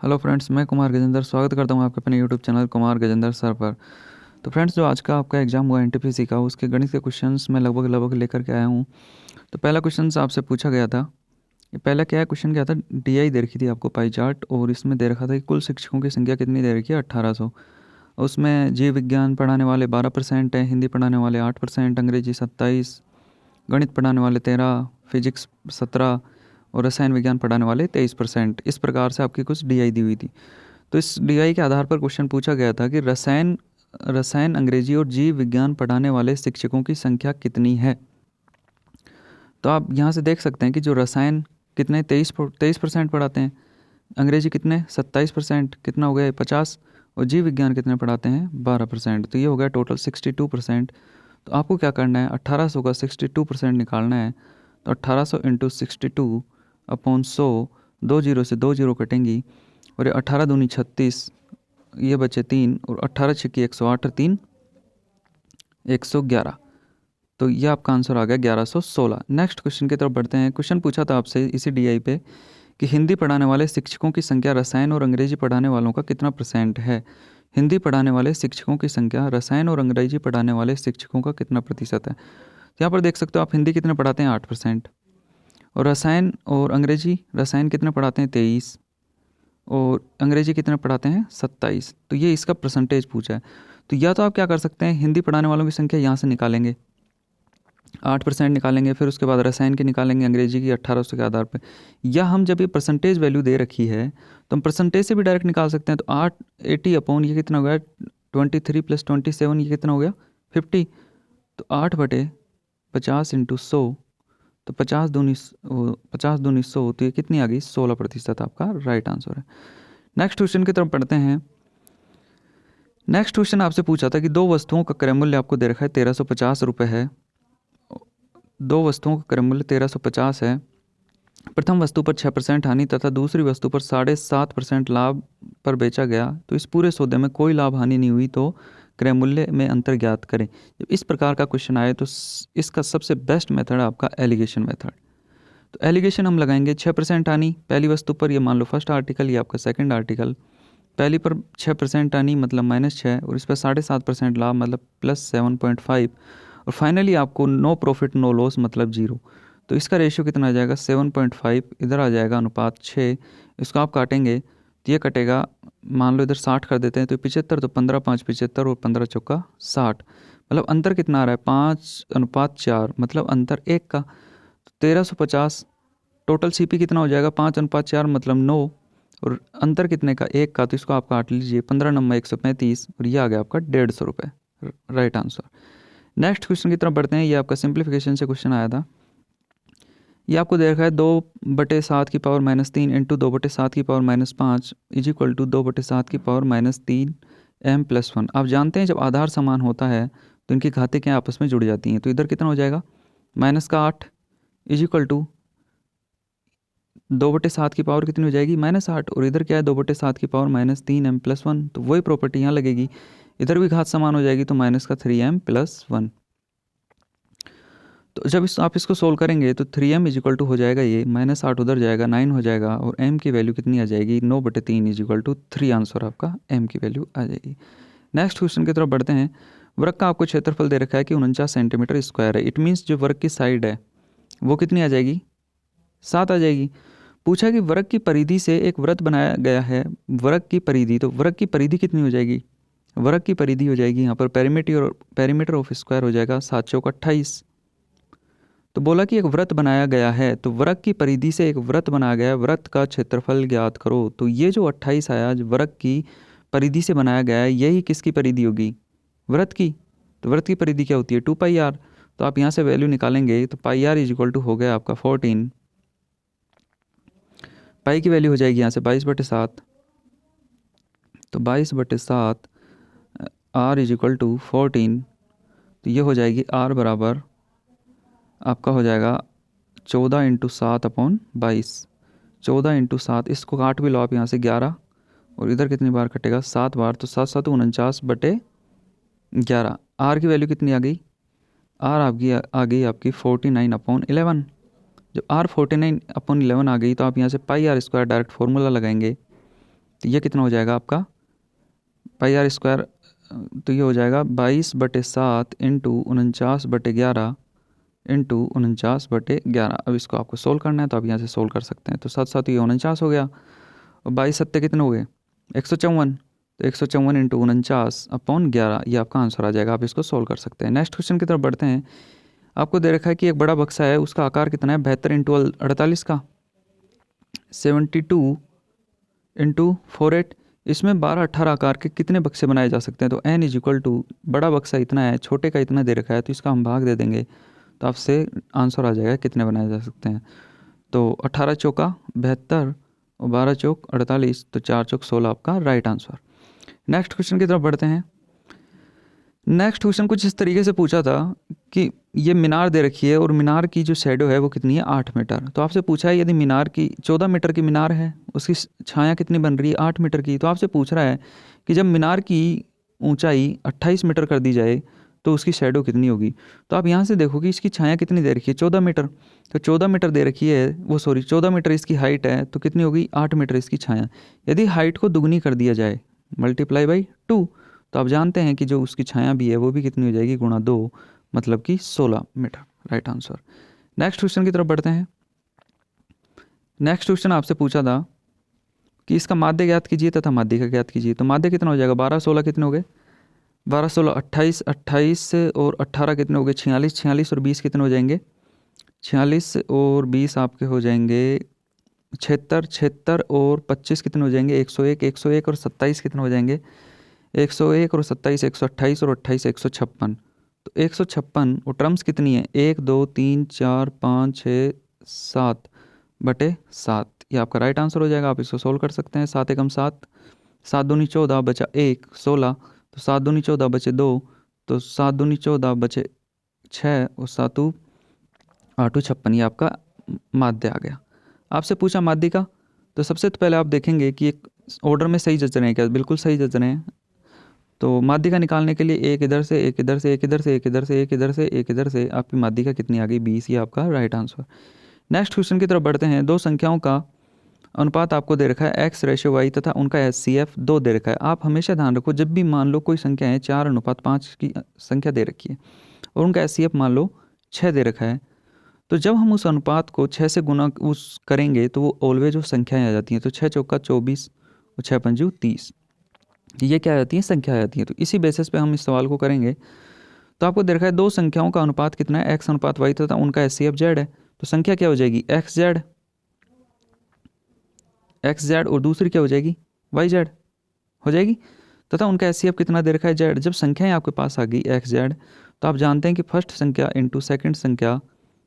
Hello friends, मैं कुमार गजेंद्र स्वागत करता हूं आपके अपने YouTube channel Kumar Gajendra sir पर। तो फ्रेंड्स, जो आज का आपका एग्जाम हुआ एनटीपीसी का, उसके गणित के क्वेश्चंस मैं लगभग लेकर के आया हूं। तो पहला क्वेश्चन आपसे पूछा गया था। ये पहला क्या है, क्वेश्चन क्या था, डीआई दे रखी थी आपको पाई चार्ट, और इसमें दे रखा था कि कुल शिक्षकों की संख्या कितनी दे रखी है, 1800। उसमें जीव विज्ञान पढ़ाने वाले 12% हैं, हिंदी पढ़ाने वाले 8%, अंग्रेजी 27, गणित पढ़ाने वाले 13, फिजिक्स 17 और रसायन विज्ञान पढ़ाने वाले 23%। इस प्रकार से आपकी कुछ डीआई दी हुई थी। तो इस डीआई के आधार पर क्वेश्चन पूछा गया था कि रसायन रसायन अंग्रेजी और जीव विज्ञान पढ़ाने वाले शिक्षकों की संख्या कितनी है। तो आप यहाँ से देख सकते हैं कि जो रसायन कितने 23% पढ़ाते हैं, अंग्रेजी कितने 27%, कितना हो गया 50, और जीव विज्ञान कितने पढ़ाते हैं 12%। तो ये हो गया टोटल 62%। तो आपको क्या करना है, 1800 का 62% निकालना है। तो 1800 इंटू 62 अपॉन 100, 2 जीरो से 2 जीरो कटेंगी, और ये 18 दूनी 36, ये बचे 3, और 18 छिक्की 108, 3 111। तो ये आपका आंसर आ गया 1116। नेक्स्ट क्वेश्चन की तरफ बढ़ते हैं। क्वेश्चन पूछा था आपसे इसी डीआई पे कि हिंदी पढ़ाने वाले शिक्षकों की संख्या रसायन और अंग्रेजी पढ़ाने वालों का कितना % है। हिंदी पढ़ाने वाले शिक्षकों की संख्या रसायन और अंग्रेजी पढ़ाने वाले शिक्षकों का कितना प्रतिशत है। तो यहाँ पर देख सकते हो आप, हिंदी कितने पढ़ाते हैं 8%, और रसायन और अंग्रेजी, रसायन कितने पढ़ाते हैं 23, और अंग्रेजी कितने पढ़ाते हैं 27। तो ये इसका परसेंटेज पूछा है। तो या तो आप क्या कर सकते हैं, हिंदी पढ़ाने वालों की संख्या यहाँ से निकालेंगे, 8% निकालेंगे, फिर उसके बाद रसायन की निकालेंगे, अंग्रेजी की 1800 के आधार पर। या हम जब ये परसेंटेज वैल्यू दे रखी है तो हम परसेंटेज से भी डायरेक्ट निकाल सकते हैं। तो 880 अपॉन ये कितना हो गया 23 + 27, ये कितना हो गया 50। तो 8/50 इंटू 100, तो 50 दूनी 100, तो ये कितनी आ गई 16% आपका राइट आंसर है। नेक्स्ट क्वेश्चन की तरफ पढ़ते हैं। नेक्स्ट क्वेश्चन आपसे पूछा था कि दो वस्तुओं का क्रय मूल्य आपको दे रखा है 1350 रुपये है। दो वस्तुओं का क्रय मूल्य 1350 है। प्रथम वस्तु पर 6% हानि तथा दूसरी वस्तु पर 7.5% लाभ पर बेचा गया, तो इस पूरे सौदे में कोई लाभ हानि नहीं हुई, तो क्रय मूल्य में अंतर ज्ञात करें। जब इस प्रकार का क्वेश्चन आए तो इसका सबसे बेस्ट मेथड है आपका एलिगेशन मेथड। तो एलिगेशन हम लगाएंगे 6% हानि पहली वस्तु पर, ये मान लो फर्स्ट आर्टिकल, ये आपका सेकंड आर्टिकल। पहली पर 6% हानि मतलब -6, और इस पर 7.5% लाभ मतलब +7.5, और फाइनली आपको नो प्रॉफिट नो लॉस मतलब 0। तो इसका रेशियो कितना आ जाएगा 7.5, इधर आ जाएगा अनुपात 6। इसको आप काटेंगे तो ये कटेगा, मान लो इधर 60 कर देते हैं तो 75, तो 15×5 75, और 15×4 60। मतलब अंतर कितना आ रहा है 5:4, मतलब अंतर 1 का। तो 1350, टोटल सीपी कितना हो जाएगा 5:4 मतलब 9, और अंतर कितने का 1 का। तो इसको आप काट लीजिए, 15×9 135, और ये आ गया आपका 150 रुपये राइट आंसर। नेक्स्ट क्वेश्चन की तरफ बढ़ते हैं। ये आपका सिंप्लीफिकेशन से क्वेश्चन आया था। ये आपको दे रखा है 2/7⁻³ into 2/7⁻5 is equal to 2/7⁻³ m+1। आप जानते हैं जब आधार समान होता है तो इनकी घातें आपस में जुड़ जाती हैं। तो इधर कितना हो जाएगा -8 इज इक्वल टू 2/7 की पावर कितनी हो जाएगी -8, और इधर क्या है 2/7⁻³ m+1। तो वही प्रॉपर्टी यहाँ लगेगी, इधर भी घात समान हो जाएगी, तो -3m+1। तो जब आप इसको सोल्व करेंगे तो 3m इज इक्वल टू हो जाएगा, ये -8 उधर जाएगा 9 हो जाएगा, और m की वैल्यू कितनी आ जाएगी 9/3 इज इक्वल टू 3। आंसर आपका m की वैल्यू आ जाएगी। नेक्स्ट क्वेश्चन की तरफ बढ़ते हैं। वर्ग का आपको क्षेत्रफल दे रखा है कि 49 सेंटीमीटर स्क्वायर है। इट मीन्स जो वर्ग की साइड है वो कितनी आ जाएगी 7 आ जाएगी। पूछा कि वर्ग की परिधि से एक वृत्त बनाया गया है, वर्ग की परिधि, तो वर्ग की परिधि कितनी हो जाएगी, वर्ग की परिधि हो जाएगी यहाँ पर पेरीमीटर ऑफ स्क्वायर हो जाएगा 7×4 = 28। तो बोला कि एक वृत्त बनाया गया है, तो वृत्त की परिधि से एक वृत्त बनाया गया है, वृत्त का क्षेत्रफल ज्ञात करो। तो ये जो 28 आया जो वृत्त की परिधि से बनाया गया है, यही किसकी परिधि होगी वृत्त की। तो वृत्त की परिधि क्या होती है 2πr। तो आप यहाँ से वैल्यू निकालेंगे तो πr इज इक्वल टू हो गया आपका 14। पाई की वैल्यू हो जाएगी यहाँ से 22/7, तो 22/7 r इज इक्वल टू 14। तो ये हो जाएगी r बराबर आपका हो जाएगा 14 × 7/22। 14 × 7, इसको काट भी लो आप यहाँ से 11, और इधर कितनी बार कटेगा 7 बार, तो 7×7 49/11। आर की वैल्यू कितनी आ गई, आर आपकी आ गई आपकी 49/11। जब आर 49/11 आ गई तो आप यहाँ से πr² डायरेक्ट फॉर्मूला लगाएंगे। तो ये कितना हो जाएगा आपका पाई आर स्क्वायर, तो ये हो जाएगा 22/7 इंटू 49/11 इंटू 49/11। अब इसको आपको सोल्व करना है तो आप यहाँ से सोल्व कर सकते हैं। तो 7 7 ये 49 हो गया, और 22 7 कितने हो गए 154। तो 154 इंटू 49/11 ये आपका आंसर आ जाएगा। आप इसको सोल्व कर सकते हैं। नेक्स्ट क्वेश्चन की तरफ बढ़ते हैं। आपको दे रखा है कि एक बड़ा बक्सा है, उसका आकार कितना है 72 इंटू 48 का, 72 इंटू 48। इसमें 12 18 आकार के कितने बक्से बनाए जा सकते हैं। तो n इज इक्वल टू बड़ा बक्सा इतना है, छोटे का इतना दे रखा है, तो इसका हम भाग दे देंगे तो आपसे आंसर आ जाएगा कितने बनाए जा सकते हैं। तो 18 चौका 72 और 12 चौक 48, तो 4 चौक 16 आपका राइट आंसर। नेक्स्ट क्वेश्चन की तरफ बढ़ते हैं। नेक्स्ट क्वेश्चन कुछ इस तरीके से पूछा था कि ये मीनार दे रखी है और मीनार की जो शैडो है वो कितनी है 8 मीटर। तो आपसे पूछा है यदि मीनार की 14 मीटर की मीनार है, उसकी छाया कितनी बन रही है 8 मीटर की। तो आपसे पूछ रहा है कि जब मीनार की ऊंचाई 28 मीटर कर दी जाए तो उसकी शैडो कितनी होगी। तो आप यहाँ से देखो कि इसकी छाया कितनी दे रखी है 14 मीटर। तो 14 मीटर दे रखी है, वो सॉरी 14 मीटर इसकी हाइट है, तो कितनी होगी 8 मीटर इसकी छाया। यदि हाइट को दुगनी कर दिया जाए मल्टीप्लाई बाई 2, तो आप जानते हैं कि जो उसकी छाया भी है वो भी कितनी हो जाएगी गुणा 2, मतलब कि 16 meter right answer. Next question की तरफ बढ़ते हैं। नेक्स्ट क्वेश्चन आपसे पूछा था कि इसका माध्य ज्ञात कीजिए तथा माध्य का ज्ञात कीजिए। तो माध्य कितना हो जाएगा 12 16 कितने हो गए 12 16 28 28 और 18 कितने हो गए 46 46 और 20 कितने हो जाएंगे 46 और 20 आपके हो जाएंगे 76 76 और 25 कितने हो जाएंगे 101 101 और 27 कितने हो जाएंगे 101 और 27 128 और 28 156। तो 156 और टर्म्स कितनी है 1 2 3 4 5 6 7/7। ये आपका राइट आंसर हो जाएगा। आप इसको सोल्व कर सकते हैं। 7 एकम 7, 7 दूनी 14 बचा 1 16, तो 7 दूनी 14 बचे 2, तो 7 दूनी 14 बचे 6 और 7 8 56। ये आपका माध्य आ गया। आपसे पूछा माध्य का, तो सबसे पहले आप देखेंगे कि एक ऑर्डर में सही जच रहे हैं क्या, बिल्कुल सही जच रहे हैं। तो माध्य का निकालने के लिए एक इधर से एक इधर से एक इधर से एक इधर से एक इधर से एक इधर से आपकी माध्य का कितनी आ गई 20। ये आपका राइट आंसर। नेक्स्ट क्वेश्चन की तरफ बढ़ते हैं। दो संख्याओं का अनुपात आपको दे रखा है x/y तथा उनका HCF 2 दे रखा है। आप हमेशा ध्यान रखो जब भी मान लो कोई संख्या है 4:5 की संख्या दे रखी है और उनका HCF मान लो 6 दे रखा है, तो जब हम उस अनुपात को 6 से गुना उस करेंगे तो वो ऑलवेज वो संख्याएँ आ जाती हैं। तो 6 चौका 24 और 6 पंजू 30, ये क्या आ जाती है संख्या आ जाती है। तो इसी बेसिस पे हम इस सवाल को करेंगे। तो आपको दे रखा है दो संख्याओं का अनुपात कितना है x/y तथा उनका HCF z है। तो संख्या क्या हो जाएगी xz और दूसरी क्या हो जाएगी yz हो जाएगी, तथा उनका HCF कितना दे रखा है z। जब संख्याएं आपके पास आ गई xz, तो आप जानते हैं कि फर्स्ट संख्या इंटू सेकेंड संख्या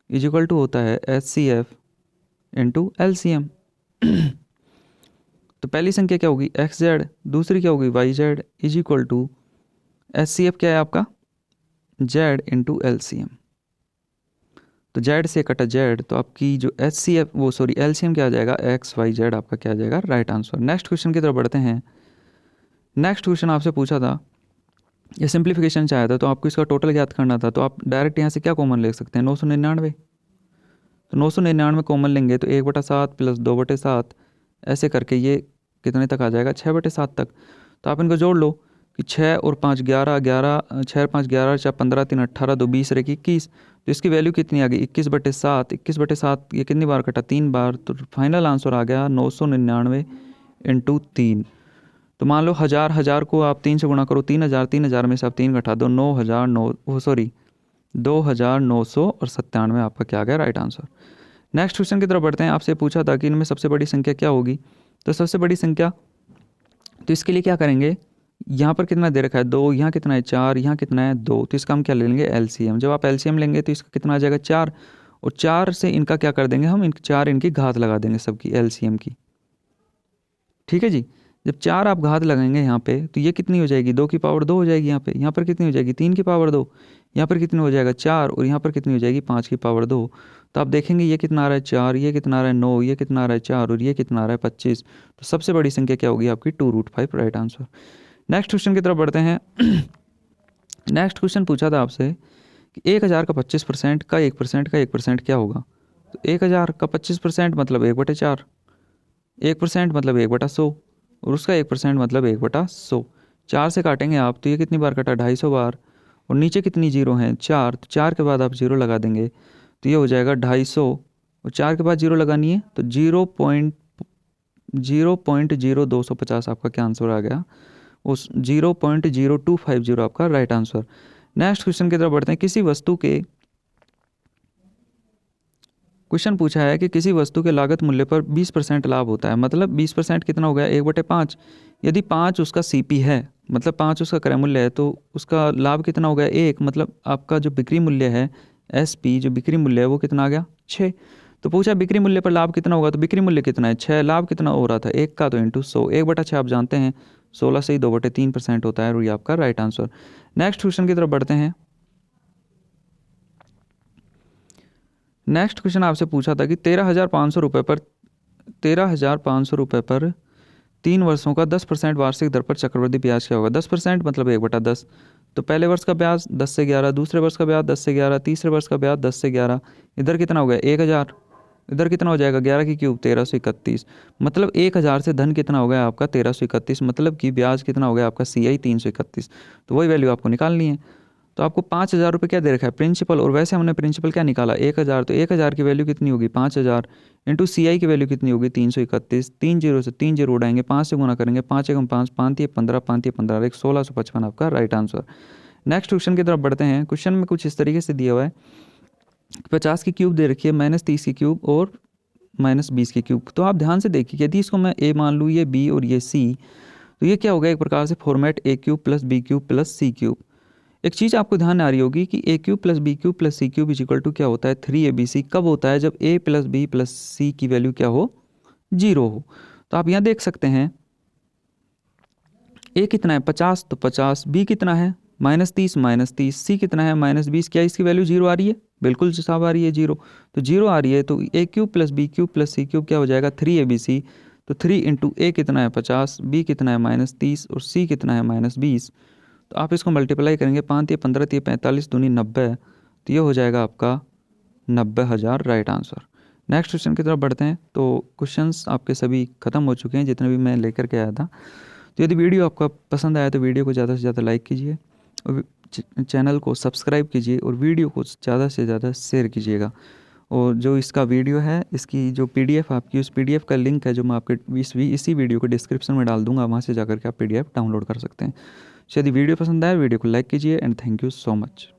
इज इक्वल टू होता है HCF इंटू LCM। तो पहली संख्या क्या होगी xz, दूसरी क्या होगी yz is equal to HCF क्या है आपका z इंटू LCM। तो z से कटा z, तो आपकी जो LCM क्या आ जाएगा XYZ आपका क्या आ जाएगा राइट आंसर। नेक्स्ट क्वेश्चन की तरफ बढ़ते हैं। नेक्स्ट क्वेश्चन आपसे पूछा था, ये सिंप्लीफिकेशन चाहा था, तो आपको इसका टोटल ज्ञात करना था। तो आप डायरेक्ट यहाँ से क्या कॉमन ले सकते हैं 999। तो 999 कॉमन लेंगे तो 1/7 प्लस 2/7 ऐसे करके ये कितने तक आ जाएगा 6/7 तक। तो आप इनको जोड़ लो कि 6 और 5 11 11 6 और 5 11 4 15 3 18 2 20 रही 21। तो इसकी वैल्यू कितनी आ गई 21/7। 21/7 ये कितनी बार कटा 3 बार। तो फाइनल आंसर आ गया 999 इंटू 3। तो मान लो 1000 को आप 3 से गुणा करो 3000 में से आप 3 घटा दो 2997 आपका क्या आ गया राइट आंसर। नेक्स्ट क्वेश्चन की तरफ बढ़ते हैं। आपसे पूछा था कि इनमें सबसे बड़ी संख्या क्या होगी। तो सबसे बड़ी संख्या, तो इसके लिए क्या करेंगे, यहाँ पर कितना दे रखा है 2, यहाँ कितना है 4, यहाँ कितना है 2, तो इसका हम क्या ले लेंगे LCM। जब आप LCM लेंगे तो इसका कितना आ जाएगा 4, और 4 से इनका क्या कर देंगे हम 4 इनकी घात लगा देंगे सबकी LCM की। ठीक है जी। जब 4 आप घात लगाएंगे यहाँ पे तो ये कितनी हो जाएगी 2 की पावर 2 हो जाएगी यहाँ पर कितनी हो जाएगी 3 की पावर 2, यहाँ पर कितनी हो जाएगा 4, और यहाँ पर कितनी हो जाएगी 5 की पावर 2। तो आप देखेंगे ये कितना आ रहा है 4, ये कितना आ रहा है 9, ये कितना आ रहा है 4 और ये कितना आ रहा है 25। तो सबसे बड़ी संख्या क्या होगी आपकी 2√5 राइट आंसर। नेक्स्ट क्वेश्चन की तरफ बढ़ते हैं। नेक्स्ट क्वेश्चन पूछा था आपसे कि 1000 का 25% का 1% का 1% क्या होगा। तो 1000 का 25% मतलब 1/4, 1% मतलब 1/100, और उसका 1% मतलब 1/100। 4 से काटेंगे आप तो ये कितनी बार कटा, 250 बार। और नीचे कितनी जीरो हैं, 4, तो 4 के बाद आप जीरो लगा देंगे तो ये हो जाएगा 250। और 4 के बाद जीरो लगानी है तो 0.0250 आपका क्या आंसर आ गया, उस 0.0250 आपका राइट आंसर। नेक्स्ट क्वेश्चन की तरफ बढ़ते हैं। क्वेश्चन पूछा है कि किसी वस्तु के लागत मूल्य पर 20% लाभ होता है, मतलब 20% कितना हो गया, 1/5। यदि 5 उसका सीपी है, मतलब 5 उसका क्रय मूल्य है, तो उसका लाभ कितना हो गया, 1। मतलब आपका जो बिक्री मूल्य है, एसपी जो बिक्री मूल्य है वो कितना आ गया, 6। तो पूछा बिक्री मूल्य पर लाभ कितना होगा, तो बिक्री मूल्य कितना है, 6। लाभ कितना हो रहा था, 1 का, तो इंटू 100। 1/6 आप जानते हैं 16 से ही 2/3% होता है, और ये आपका राइट आंसर। नेक्स्ट क्वेश्चन की तरफ बढ़ते हैं। नेक्स्ट क्वेश्चन आपसे पूछा था कि 13,500 रुपये पर 3 वर्षों का 10% वार्षिक दर पर चक्रवृद्धि ब्याज क्या होगा। 10% मतलब 1/10। तो पहले वर्ष का ब्याज 10 से 11, दूसरे वर्ष का ब्याज 10 से 11, तीसरे वर्ष का ब्याज 10 से 11। इधर कितना हो गया, 1,000। इधर कितना हो जाएगा, 11 की क्यूब 1331। मतलब 1,000 से धन कितना हो गया आपका 1331, मतलब कि ब्याज कितना हो गया आपका CI 331। तो वही वैल्यू आपको निकालनी है। तो आपको 5,000 रुपये क्या दे रखा है, प्रिंसिपल। और वैसे हमने प्रिंसिपल क्या निकाला, 1,000। तो 1,000 की वैल्यू कितनी होगी, 5,000 इंटू CI की वैल्यू कितनी होगी, 331। 3 जीरो से 3 जीरो उड़ाएंगे, 5 से गुना करेंगे, 5 एकम 5, 5 15, 5 15, 1655 आपका राइट आंसर। नेक्स्ट क्वेश्चन की तरफ बढ़ते हैं। क्वेश्चन में कुछ इस तरीके से दिया हुआ है, 50 की क्यूब दे रखी है, -30 की क्यूब और -20 की क्यूब। तो आप ध्यान से देखिए, यदि इसको मैं A मान लूँ, ये B और ये C, तो ये क्या होगा, एक प्रकार से फॉर्मेट A³ + B³ + C³। एक चीज़ आपको ध्यान आ रही होगी कि A³ + B³ + C³ equal to क्या होता है, 3ABC। कब होता है, जब A + B + C की वैल्यू क्या हो, 0 हो। तो आप यहाँ देख सकते हैं A कितना है, 50, तो 50। B कितना है, -30, -30। C कितना है, -20। क्या इसकी वैल्यू 0 आ रही है, बिल्कुल साफ आ रही है 0। तो 0 आ रही है, तो A³ + B³ + C³ क्या हो जाएगा, 3ABC। तो 3 इंटू A कितना है 50, B कितना है -30 और C कितना है -20। तो आप इसको मल्टीप्लाई करेंगे, 5 × 15 = 45, दूनी 90। तो ये हो जाएगा आपका 90,000 राइट आंसर। नेक्स्ट क्वेश्चन की तरफ बढ़ते हैं। तो क्वेश्चंस आपके सभी ख़त्म हो चुके हैं, जितने भी मैं लेकर के आया था। तो यदि वीडियो आपका पसंद आया तो वीडियो को ज़्यादा से ज़्यादा लाइक कीजिए, और चैनल को सब्सक्राइब कीजिए, और वीडियो को ज़्यादा से ज़्यादा शेयर कीजिएगा। और जो इसका वीडियो है, इसकी जो PDF आपकी, उस PDF का लिंक है जो मैं आपके इसी वीडियो को डिस्क्रिप्शन में डाल दूंगा, वहाँ से जाकर के आप PDF डाउनलोड कर सकते हैं। यदि वीडियो पसंद आए वीडियो को लाइक कीजिए, and thank you so much.